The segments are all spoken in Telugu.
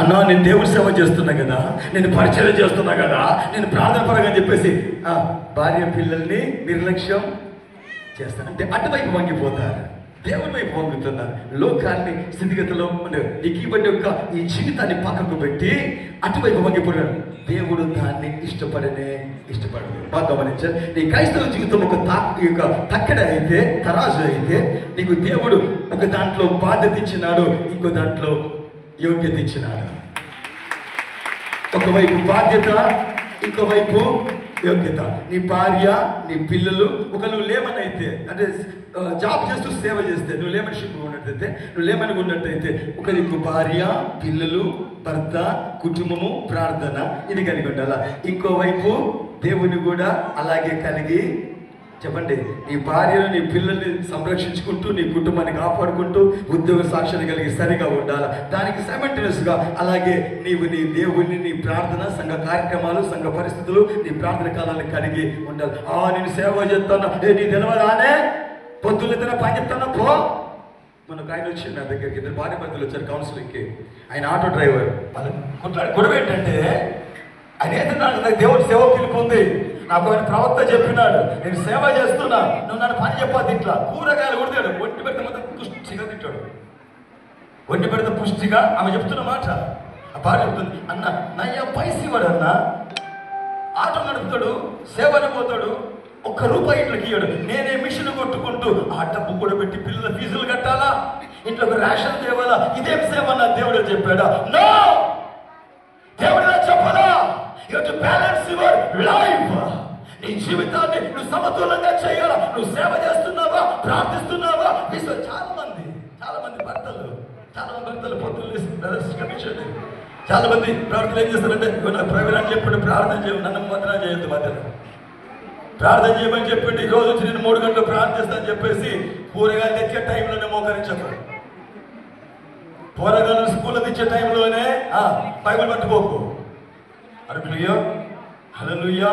అన్నా నేను దేవుడి సేవ చేస్తున్నా కదా, నేను పరిచయం చేస్తున్నా కదా, నేను ప్రార్థన పరంగా చెప్పేసి భార్య పిల్లల్ని నిర్లక్ష్యం చేస్తాను అంటే అటువైపు వంగిపోతారు, దేవుని వైపు వంగుతున్నారు. లోకాన్ని స్థితిగతిలో నీకు ఇవ్వండి యొక్క ఈ జీవితాన్ని పక్కకు పెట్టి అటువైపు వంగిపోయాడు. దేవుడు దాన్ని ఇష్టపడడు. బాగా గమనించారు. నీ క్రైస్తవ జీవితం ఒక తక్కడ అయితే, తరాజు అయితే, నీకు దేవుడు ఒక దాంట్లో బాధ్యత ఇచ్చినాడు, ఇంకో దాంట్లో యోగ్యత ఇచ్చినాడు. ఒకవైపు బాధ్యత, ఇంకోవైపు యోగ్యత. నీ భార్య, నీ పిల్లలు, ఒక నువ్వు లేమని అయితే, అంటే జాబ్ చేస్తూ సేవ చేస్తే, నువ్వు లేమన్షిప్ ఉన్నట్టయితే, నువ్వు లేమని ఉన్నట్టయితే, ఒక నీకు భార్య, పిల్లలు, భర్త, కుటుంబము, ప్రార్థన, ఇది కలిగి ఉండాలా. ఇంకోవైపు దేవుని కూడా అలాగే కలిగి, చెప్పండి, నీ భార్యను, నీ పిల్లల్ని సంరక్షించుకుంటూ, నీ కుటుంబాన్ని కాపాడుకుంటూ, ఉద్యోగ సాక్షాన్ని కలిగి సరిగా ఉండాలి. దానికి సైమల్టేనియస్గా అలాగే నీవు నీ దేవుని, నీ ప్రార్థన, సంఘ కార్యక్రమాలు, సంఘ పరిస్థితులు, నీ ప్రార్థన కాలాన్ని కలిగి ఉండాలి. నేను సేవ చేస్తాను, నీ తెలవదానే పొద్దున్న పని చెప్తాను పో. మనకు ఆయన వచ్చి నా దగ్గరికి, ఇద్దరు భార్య భర్తలు వచ్చారు కౌన్సిలింగ్కి. ఆయన ఆటో డ్రైవర్. గొడవ ఏంటంటే, ఆయన ఏంటంటే దేవుడి సేవ పిలుపుంది, నాకు ఆయన ప్రవక్త చెప్పినాడు, నేను సేవ చేస్తున్నా, నువ్వు నన్ను పని చెప్పాలి. ఇట్లా కూరగాయలు కొడతాడు, ఒంటి పెడితే మొత్తం పుష్టిగా తింటాడు. ఒంటి పెడితే పుష్టిగా ఆమె చెప్తున్న మాట. ఆ భార్య చెప్తుంది, అన్న నయ్య పైసలు ఇవ్వడు, అన్న ఆటో నడుపుతాడు, సేవలు పోతాడు, ₹1 ఇంట్లోకి ఇవ్వడు. నేనే మిషన్ కొట్టుకుంటూ ఆ డబ్బు కూడా పెట్టి పిల్లల ఫీజులు కట్టాలా, ఇంట్లో ఒక రేషన్ తేవాలా, ఇదేం సేవ నా దేవుడు చెప్పాడా? నో, దేవుడు చెప్పాలా? You have to balance your life. నీ జీవితాన్ని నువ్వు సమతులంగా చేయాలా. నువ్వు సేవ చేస్తున్నావా, ప్రార్థిస్తున్నావా? చాలా మంది భర్తలు పొద్దున్న కమిషన్, చాలా మంది ప్రార్థనలు ఏం చేస్తారంటే, ప్రవీణ్ చెప్పండి ప్రార్థన చేయమని, నన్ను మంత్రం చేయొద్దు, మధ్యలో ప్రార్థన చేయమని చెప్పండి, ఈ రోజు వచ్చి నేను 3 గంటలు ప్రార్థిస్తానని చెప్పేసి కూరగాయలు తెచ్చే టైంలోనే మోకరించకు. కూరగాయలు స్కూల్లో తెచ్చే టైంలోనే బైబిల్ పట్టుకోకు. హల్లెలూయా.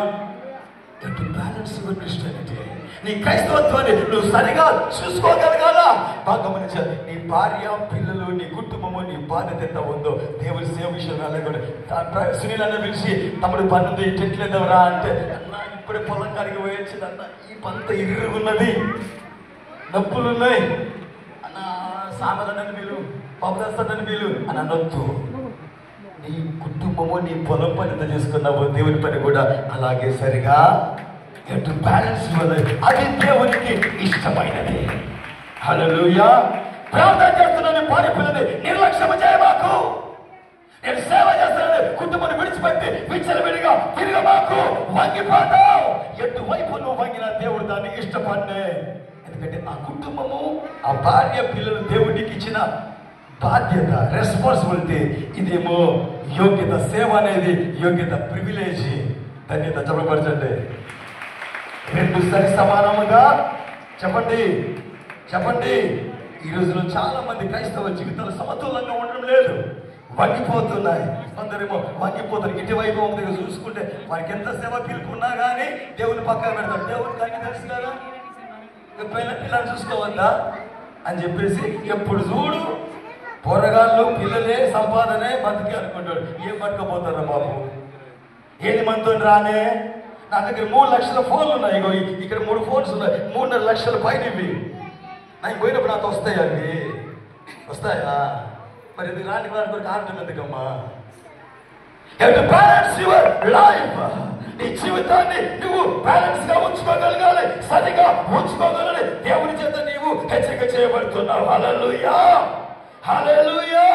Balance your Christianity. నీ క్రైస్తవత్వాన్ని నువ్వు సరిగా చూసుకోగలగాల. బాగా గమనించాలి. నీ భార్య, పిల్లలు, నీ కుటుంబము, నీ బాధ్యత ఎంత ఉందో దేవుని సేవ విషయంలో కూడా. సునీల్ అన్న పిలిచి, తమ్ముడు పన్నుంది చెట్లేదవరా అంటే, అన్న ఇప్పుడే పొలం కడిగి పోయొచ్చిందన్న, ఈ పంత ఇరుగున్నది, నొప్పులున్నాయి అన్న, సామలని వీలు, పప్పుదస్తని వీలు అని అనొద్దు. నీ కుటుంబము, నీ పొలం పని ఎంత చేసుకున్నావు, దేవుని పని కూడా అలాగే సరిగా బ్యాలెన్స్ ఇవ్వాలి. అది దేవునికి ఇష్టమైనది. హల్లెలూయా. ప్రార్థన చేస్తున్నాను, భార్య పిల్లల్ని నిర్లక్ష్యం చేయమాకు. నేను సేవ చేస్తాను, కుటుంబాన్ని విడిచిపెట్టి విచ్చలవిడిగా తిరగమాకు. వంగిపోతావు. ఎటువైపు నువ్వు వంగినా దేవుడు దాన్ని ఇష్టపడ్డే. ఎందుకంటే ఆ కుటుంబము, ఆ భార్య పిల్లలు దేవుడికి ఇచ్చిన బాధ్యత, రెస్పాన్సిబిలిటీ. ఇదేమో యోగ్యత. సేవ అనేది యోగ్యత, ప్రివిలేజ్, ధన్యత. చెప్పబరచండి. 2 సరి సమానముగా చెప్పండి. ఈ రోజులో చాలా మంది క్రైస్తవ జీవితాలు సమతులంగా ఉండడం లేదు, వంగిపోతున్నాయి. కొందరేమో వంగిపోతారు. ఇటువైపు ఒకటి చూసుకుంటే వారికి ఎంత సేవ పిలుపున్నా కానీ దేవుని పక్కన పెడతారు. దేవుడికి కానీ తెలుసు కదా, పిల్లలు చూసుకోవద్దా అని చెప్పేసి ఎప్పుడు చూడు పోరగాళ్ళు, పిల్లలే, సంపాదనే, బతికి అనుకుంటాడు. ఏం పట్టుకపోతారా బాబు? ఏది మనతో రానే? నా దగ్గర 3 లక్షల ఫోన్లు ఉన్నాయి. ఇక్కడ 3 ఫోన్స్ ఉన్నాయి, 3.5 లక్షల పైన ఇవి. నాకు పోయినప్పుడు నాకు వస్తాయా? మరి ఇది రాని వారికి కారణం ఎందుకమ్మా? Balance your life. నీ జీవితాన్ని నువ్వు బ్యాలెన్స్ గా ఉంచుకోగలగాలి, సరిగా ఉంచుకోగలగాలి. దేవుని చేత నీవు హెచ్చరిక చేయబడుతున్నావు. హల్లెలూయా, హల్లెలూయా.